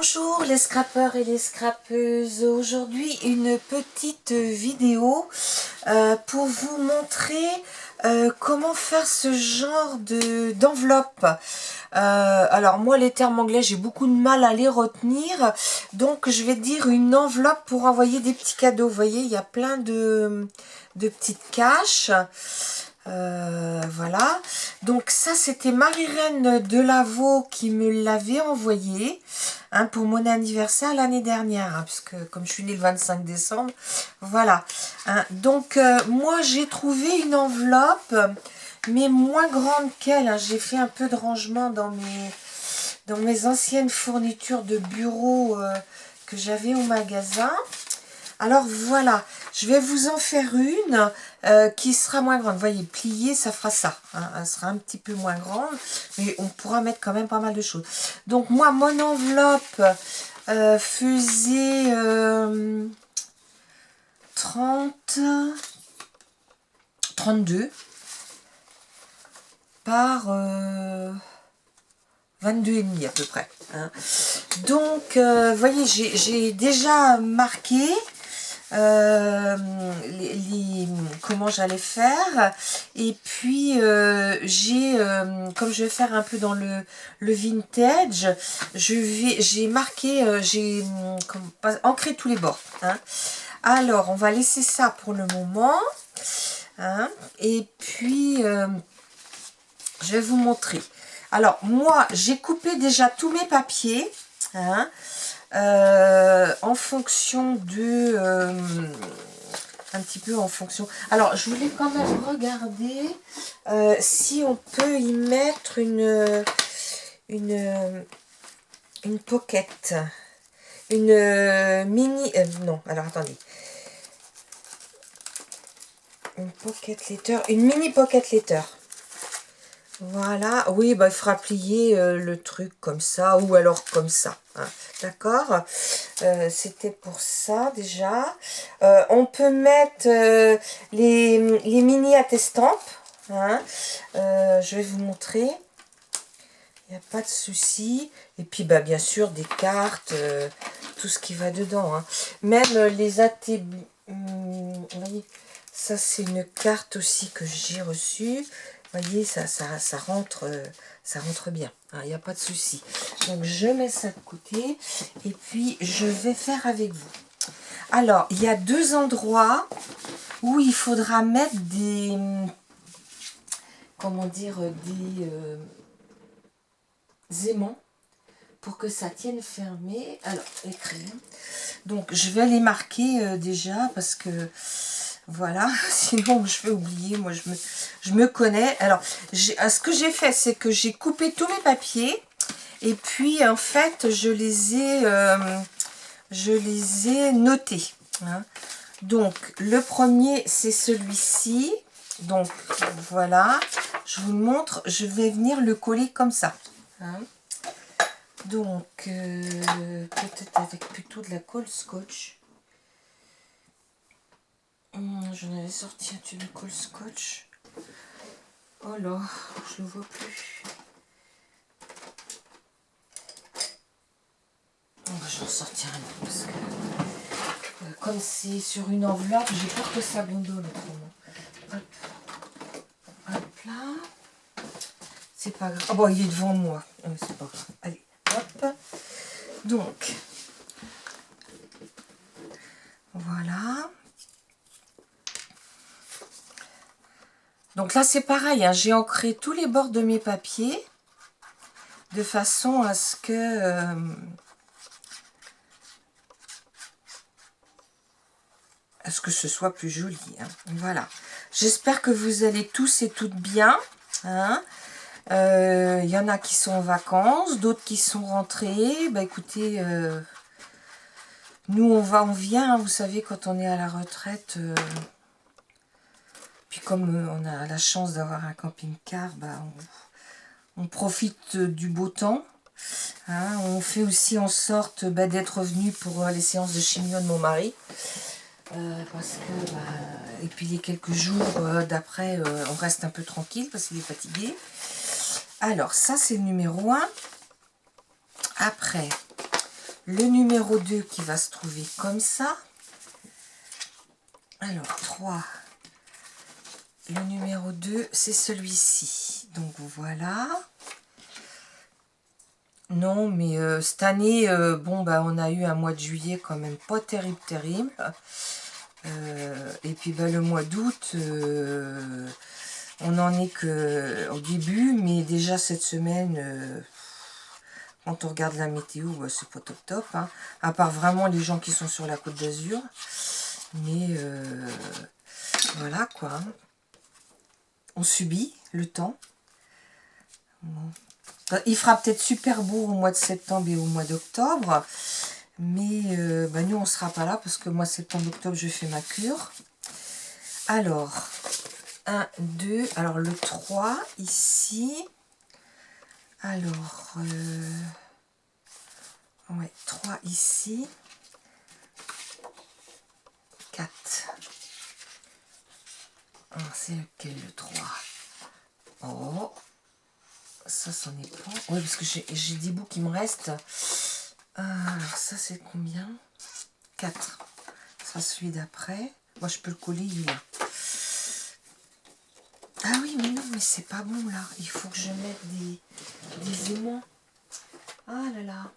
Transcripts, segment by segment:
Bonjour les scrapeurs et les scrapeuses, aujourd'hui une petite vidéo pour vous montrer comment faire ce genre d'enveloppe. Alors moi les termes anglais j'ai beaucoup de mal à les retenir, donc je vais dire une enveloppe pour envoyer des petits cadeaux. Vous voyez, il y a plein de petites caches. Voilà, donc ça c'était Marie-Reine Delaveau qui me l'avait envoyé pour mon anniversaire l'année dernière, puisque comme je suis née le 25 décembre, voilà. Donc moi j'ai trouvé une enveloppe, mais moins grande qu'elle. J'ai fait un peu de rangement dans mes anciennes fournitures de bureau que j'avais au magasin. Alors voilà, je vais vous en faire une qui sera moins grande. Vous voyez, pliée, ça fera ça. Elle sera un petit peu moins grande, mais on pourra mettre quand même pas mal de choses. Donc moi, mon enveloppe faisait 32 par 22,5 à peu près. Donc, vous voyez, j'ai déjà marqué comment j'allais faire, et puis comme je vais faire un peu dans le vintage, j'ai marqué, j'ai ancré tous les bords. Alors on va laisser ça pour le moment, et puis je vais vous montrer. Alors moi j'ai coupé déjà tous mes papiers, en fonction de un petit peu en fonction. Alors je voulais quand même regarder si on peut y mettre une pocket, une mini non, alors attendez, une pocket letter, une mini pocket letter. Voilà, oui, bah, il fera plier le truc comme ça, ou alors comme ça. D'accord, c'était pour ça déjà. On peut mettre les mini attestampes. Je vais vous montrer. Il n'y a pas de souci. Et puis, bah, bien sûr, des cartes, tout ce qui va dedans. Même les attributs. Vous voyez, ça, c'est une carte aussi que j'ai reçue. Vous voyez, ça rentre bien. Il n'y a pas de souci. Donc, je mets ça de côté. Et puis, je vais faire avec vous. Alors, il y a deux endroits où il faudra mettre des... Comment dire, des aimants pour que ça tienne fermé. Alors, les crayons. Donc, je vais les marquer déjà parce que... Voilà, sinon je vais oublier, moi je me connais. Alors, ce que j'ai fait, c'est que j'ai coupé tous mes papiers et puis en fait, je les ai notés. Donc, le premier, c'est celui-ci. Donc, voilà, je vous le montre. Je vais venir le coller comme ça. Donc, peut-être avec plutôt de la colle scotch. J'en avais sorti un tube de colle scotch. Oh là, je le vois plus. J'en sortirai un autre parce que comme c'est sur une enveloppe, j'ai peur que ça gondole autrement. Hop. Hop là. C'est pas grave. Oh bon, il est devant moi. C'est pas grave. Allez, hop. Donc, voilà. Donc là, c'est pareil, j'ai ancré tous les bords de mes papiers de façon à ce que ce soit plus joli. Voilà. J'espère que vous allez tous et toutes bien. Il y en a qui sont en vacances, d'autres qui sont rentrés. Bah écoutez, nous on vient, vous savez, quand on est à la retraite. Puis comme on a la chance d'avoir un camping-car, bah, on profite du beau temps. On fait aussi en sorte d'être revenu pour les séances de chimio de mon mari. Parce que, et puis les quelques jours d'après, on reste un peu tranquille parce qu'il est fatigué. Alors, ça c'est le numéro 1. Après, le numéro 2 qui va se trouver comme ça. Alors, 3. Le numéro 2, c'est celui-ci. Donc, voilà. Non, mais cette année, bon, bah, on a eu un mois de juillet quand même pas terrible, terrible. Et puis, bah, le mois d'août, on n'en est qu'au début, mais déjà cette semaine, quand on regarde la météo, bah, c'est pas top top, hein, à part vraiment les gens qui sont sur la Côte d'Azur. Mais voilà quoi. Hein. On subit le temps. Bon. Il fera peut-être super beau au mois de septembre et au mois d'octobre. Mais bah, nous, on ne sera pas là parce que moi, septembre-octobre, je fais ma cure. Alors, 1, 2. Alors, le 3 ici. Alors, ouais, 3 ici. 4. C'est lequel le 3? Oh, ça, c'en est pas. Oui, parce que j'ai des bouts qui me restent. Alors, ça, c'est combien? 4. Ça sera celui d'après. Moi, je peux le coller, il est là. Ah oui, mais non, mais c'est pas bon, là. Il faut que je mette des aimants. Ah là là.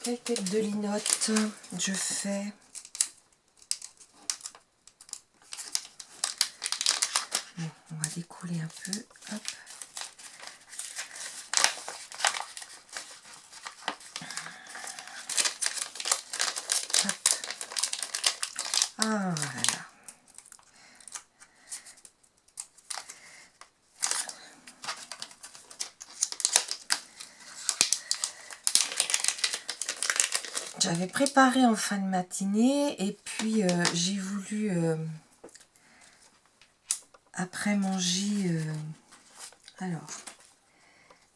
Quelle tête de linotte je fais. Bon, on va décoller un peu. Hop. Hop. Ah là là. J'avais préparé en fin de matinée et puis j'ai voulu après manger. Alors,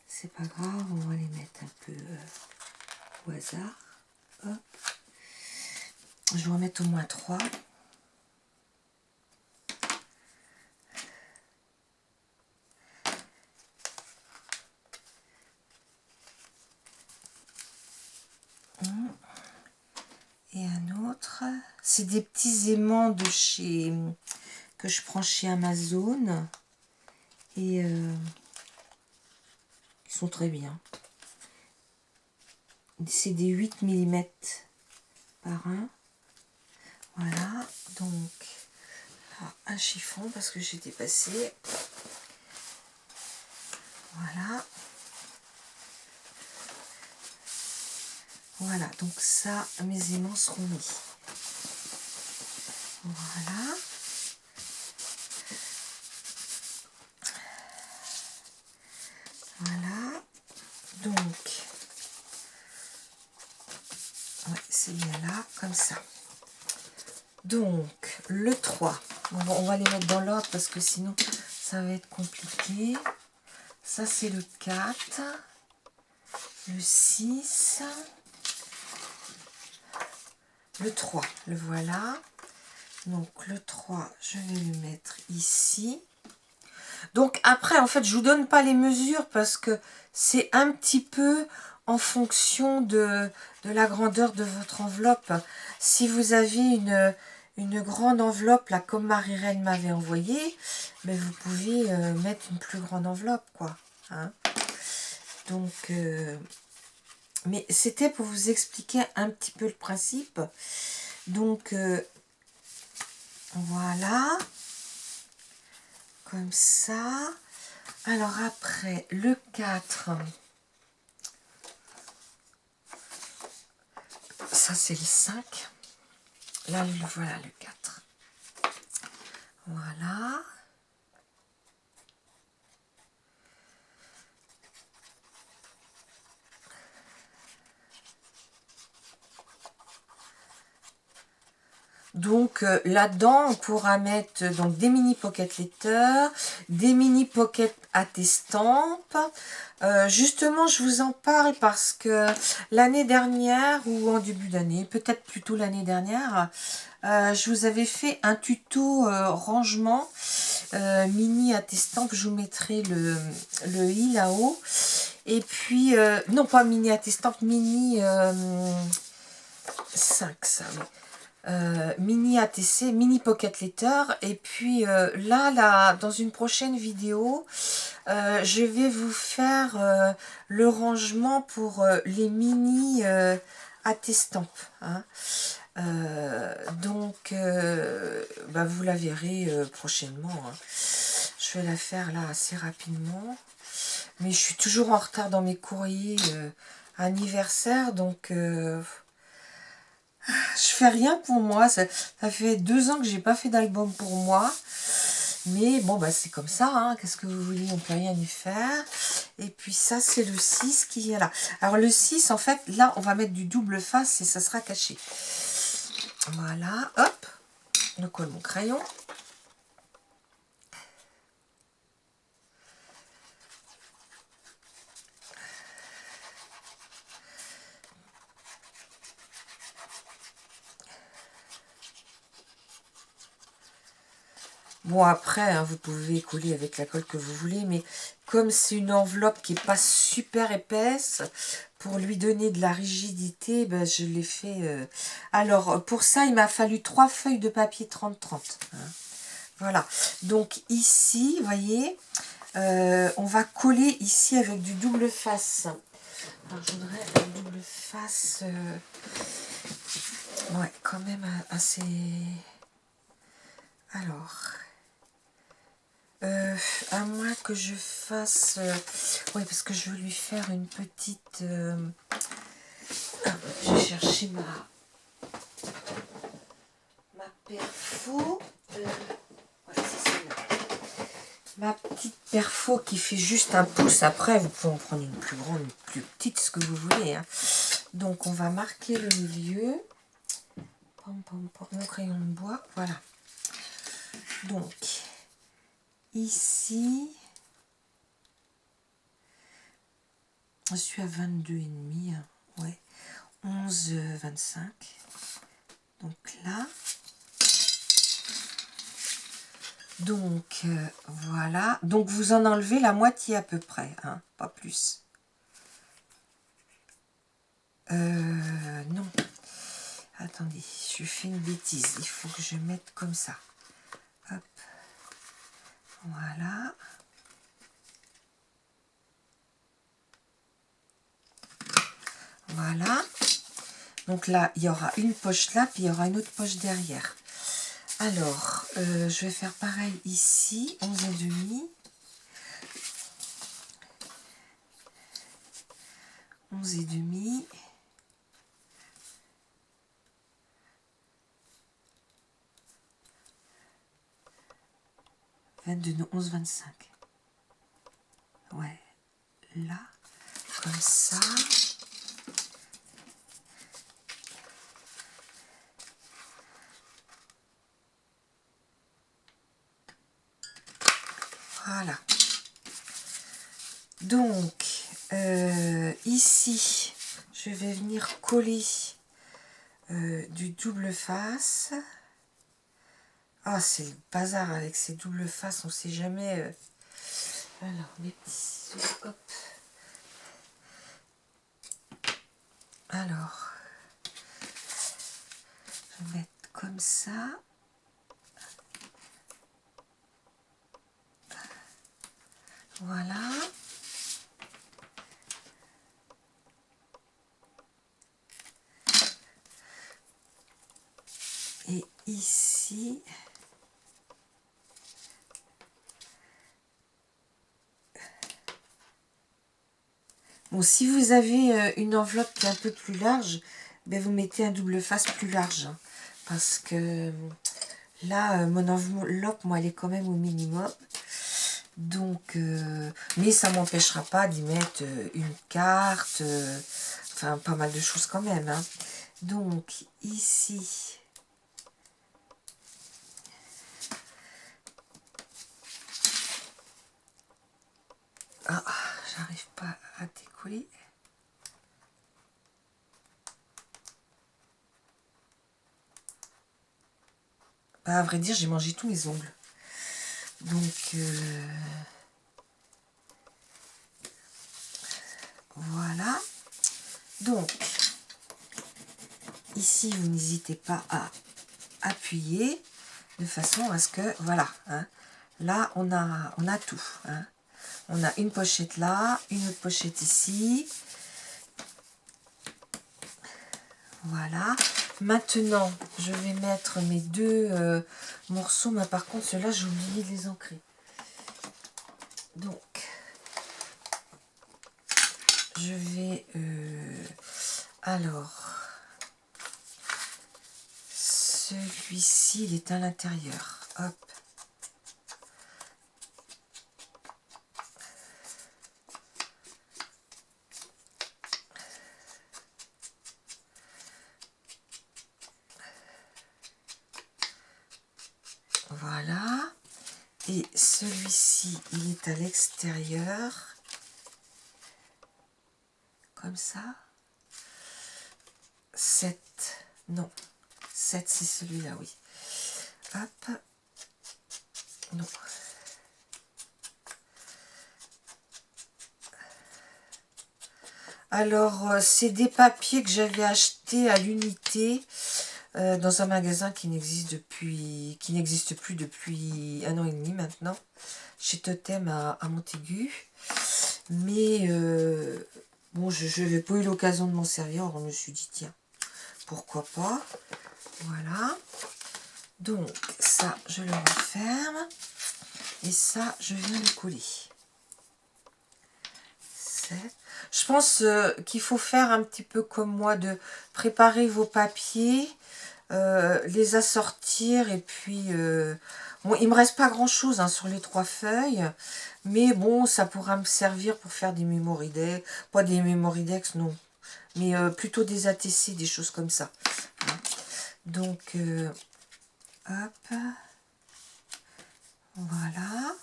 c'est pas grave, on va les mettre un peu au hasard. Hop. Je vais en mettre au moins 3. Et un autre. C'est des petits aimants de chez que je prends chez Amazon. Et qui sont très bien. C'est des 8 mm par 1. Voilà. Donc, là, un chiffon parce que j'ai dépassé. Voilà. Voilà, donc ça, mes aimants seront mis. Voilà. Voilà. Donc, ouais, c'est bien là, comme ça. Donc, le 3. On va les mettre dans l'ordre parce que sinon, ça va être compliqué. Ça, c'est le 4. Le 6. Le 3, le voilà. Donc le 3, je vais le mettre ici. Donc après, en fait, je vous donne pas les mesures parce que c'est un petit peu en fonction de la grandeur de votre enveloppe. Si vous avez une grande enveloppe, là, comme Marie-Reine m'avait envoyé, mais vous pouvez mettre une plus grande enveloppe, quoi. Hein. Donc... mais c'était pour vous expliquer un petit peu le principe. Donc, voilà. Comme ça. Alors après, le 4. Ça, c'est le 5. Là, voilà le 4. Voilà. Donc là-dedans, on pourra mettre donc, des mini pocket letters, des mini pocket attestampe. Justement, je vous en parle parce que l'année dernière, ou en début d'année, peut-être plutôt l'année dernière, je vous avais fait un tuto rangement mini attestampe. Je vous mettrai le i là-haut. Et puis, non pas mini attestante, mini 5 ça, oui. Mini ATC, mini pocket letter. Et puis là, dans une prochaine vidéo, je vais vous faire le rangement pour les mini attestampes. Hein. Donc, bah, vous la verrez prochainement. Hein. Je vais la faire là assez rapidement. Mais je suis toujours en retard dans mes courriers anniversaires, donc je fais rien pour moi. Ça fait 2 ans que j'ai pas fait d'album pour moi. Mais bon, bah c'est comme ça, hein. Qu'est-ce que vous voulez, on peut rien y faire. Et puis ça, c'est le 6 qui est là. Alors le 6, en fait, là, on va mettre du double face et ça sera caché. Voilà, hop. Je colle mon crayon. Bon, après, hein, vous pouvez coller avec la colle que vous voulez, mais comme c'est une enveloppe qui n'est pas super épaisse, pour lui donner de la rigidité, ben, je l'ai fait... Alors, pour ça, il m'a fallu 3 feuilles de papier 30-30. Hein. Voilà. Donc, ici, vous voyez, on va coller ici avec du double face. Alors, je voudrais un double face... ouais, quand même assez... Alors... à moins que je fasse... oui, parce que je veux lui faire une petite... je vais chercher ma perfo. Voilà, c'est celle-là. Ma petite perfo qui fait juste un pouce. Après, vous pouvez en prendre une plus grande, une plus petite, ce que vous voulez. Hein. Donc, on va marquer le milieu. Mon crayon de bois. Voilà. Donc... Ici, je suis à 22,5, ouais, 11,25. Donc là, donc voilà, donc vous en enlevez la moitié à peu près, hein, pas plus. Non, attendez, je fais une bêtise, il faut que je mette comme ça. Hop, voilà. Voilà. Donc là, il y aura une poche là, puis il y aura une autre poche derrière. Alors, je vais faire pareil ici, 11,5. 11,5. Non, 11,25. Ouais, là, comme ça. Voilà. Donc, ici, je vais venir coller du double face. Ah, c'est le bazar avec ces doubles faces, on ne sait jamais. Alors, mes petits ciseaux, hop. Alors, je vais mettre comme ça. Voilà. Et ici, bon, si vous avez une enveloppe qui est un peu plus large, ben vous mettez un double face plus large. Hein, parce que là, mon enveloppe, moi, elle est quand même au minimum. Donc, mais ça ne m'empêchera pas d'y mettre une carte, enfin pas mal de choses quand même. Hein. Donc, ici, ah, j'arrive pas à décoller. Bah, à vrai dire, j'ai mangé tous mes ongles. Donc, Voilà. Donc, ici, vous n'hésitez pas à appuyer de façon à ce que, voilà, hein, là, on a tout. Hein. On a une pochette là, une autre pochette ici. Voilà. Maintenant, je vais mettre mes deux morceaux. Mais par contre, ceux-là, j'ai oublié de les ancrer. Donc, je vais... alors, celui-ci, il est à l'intérieur. Hop. Voilà. Et celui-ci, il est à l'extérieur. Comme ça. 7. Non. 7, c'est celui-là, oui. Hop. Non. Alors, c'est des papiers que j'avais achetés à l'unité dans un magasin qui n'existe plus depuis 1 an et demi maintenant, chez Totem à Montaigu. Mais bon, je n'avais pas eu l'occasion de m'en servir, alors je me suis dit, tiens, pourquoi pas. Voilà. Donc, ça, je le referme. Et ça, je viens le coller. Je pense qu'il faut faire un petit peu comme moi, de préparer vos papiers, les assortir, et puis... bon, il ne me reste pas grand-chose hein, sur les 3 feuilles, mais bon, ça pourra me servir pour faire des mémoridex, pas des mémoridex, non, mais plutôt des ATC, des choses comme ça. Hein. Donc, hop, voilà.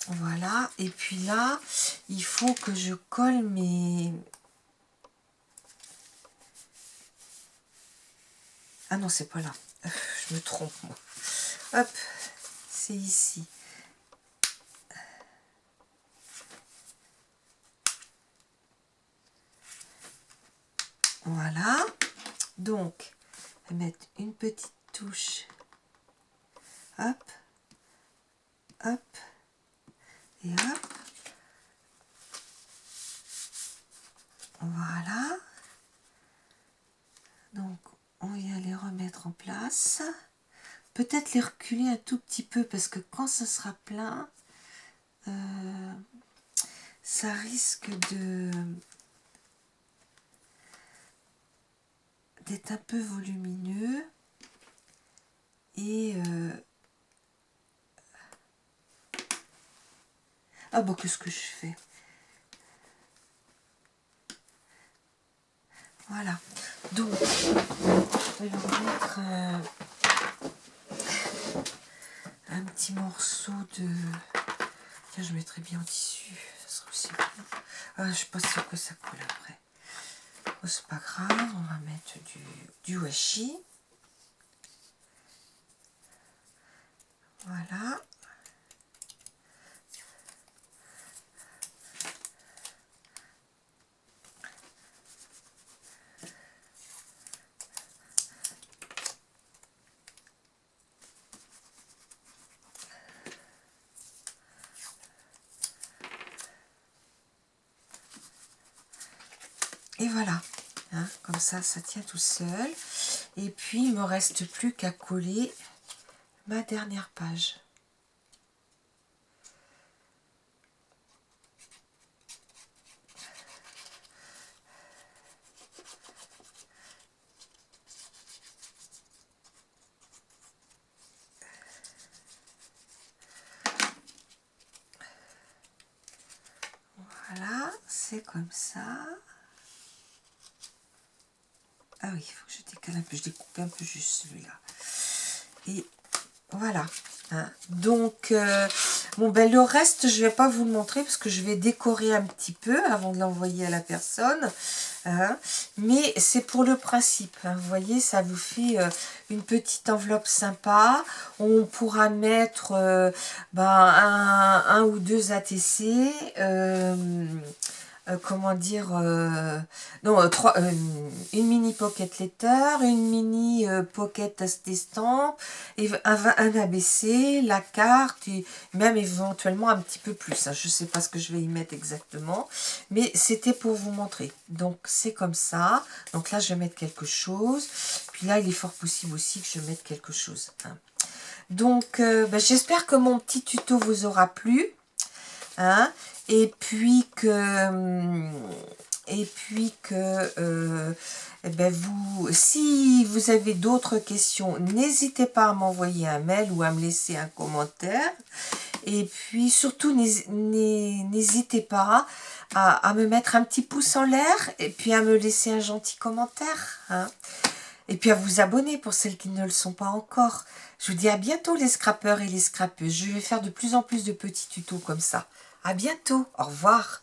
Voilà, et puis là, il faut que je colle mes... Ah non, c'est pas là. Je me trompe, moi. Hop, c'est ici. Voilà. Donc, je vais mettre une petite touche. Hop, hop, et hop. Voilà. Donc, on vient les remettre en place. Peut-être les reculer un tout petit peu parce que quand ça sera plein, ça risque d'être un peu volumineux. Et ah bon, qu'est-ce que je fais? Voilà. Donc, je vais leur mettre un petit morceau de... Tiens, je mettrai bien en tissu. Ça sera aussi bien. Ah, je suis pas sûre que ça colle après. Oh, c'est pas grave. On va mettre du washi. Voilà. Et voilà, hein, comme ça tient tout seul. Et puis, il ne me reste plus qu'à coller ma dernière page. Voilà, c'est comme ça. Ah oui, il faut que je décale un peu, je découpe un peu juste celui-là. Et voilà. Hein. Donc, bon, ben, le reste, je ne vais pas vous le montrer parce que je vais décorer un petit peu avant de l'envoyer à la personne. hein. Mais c'est pour le principe, hein. Vous voyez, ça vous fait une petite enveloppe sympa. On pourra mettre un ou deux ATC, comment dire, une mini pocket letter, une mini pocket d'estampes, et un ABC, la carte, et même éventuellement un petit peu plus, hein. Je ne sais pas ce que je vais y mettre exactement, mais c'était pour vous montrer. Donc c'est comme ça. Donc là je vais mettre quelque chose, puis là il est fort possible aussi que je mette quelque chose, hein. Donc j'espère que mon petit tuto vous aura plu, hein, et puis que si vous avez d'autres questions, n'hésitez pas à m'envoyer un mail ou à me laisser un commentaire. Et puis surtout, n'hésitez pas à me mettre un petit pouce en l'air et puis à me laisser un gentil commentaire, hein. Et puis à vous abonner pour celles qui ne le sont pas encore. Je vous dis à bientôt les scrappeurs et les scrappeuses. Je vais faire de plus en plus de petits tutos comme ça. À bientôt. Au revoir.